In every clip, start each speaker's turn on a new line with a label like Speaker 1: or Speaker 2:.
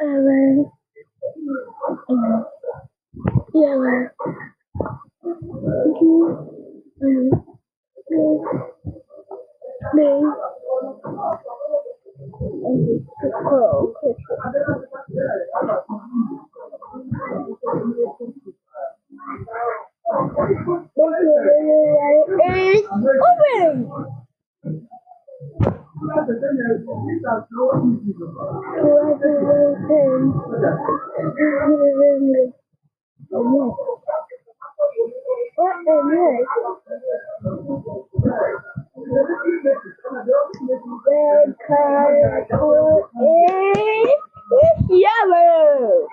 Speaker 1: Evan, Yellow, me, and Coco. Is open. What is this? The color is yellow.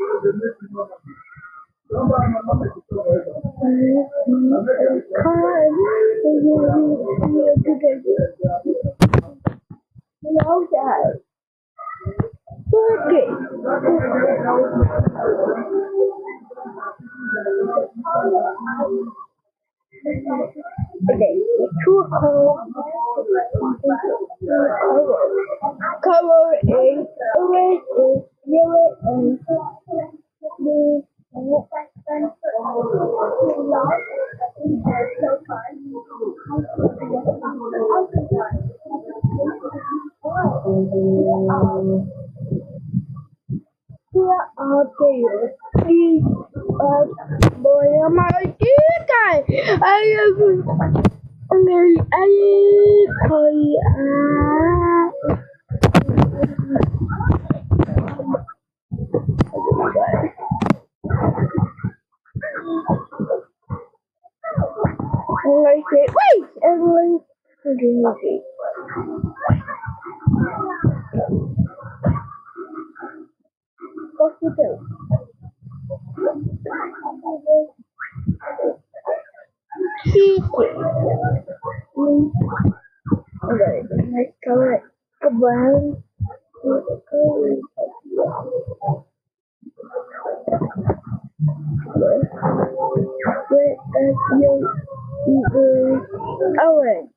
Speaker 1: No, Dad. Okay. Okay, two color is orange, is yellow, and blue. Here are these boy am I guy. I I say wait everyone okay. Hospital. Okay, let's cover it. Goodbye. Owen.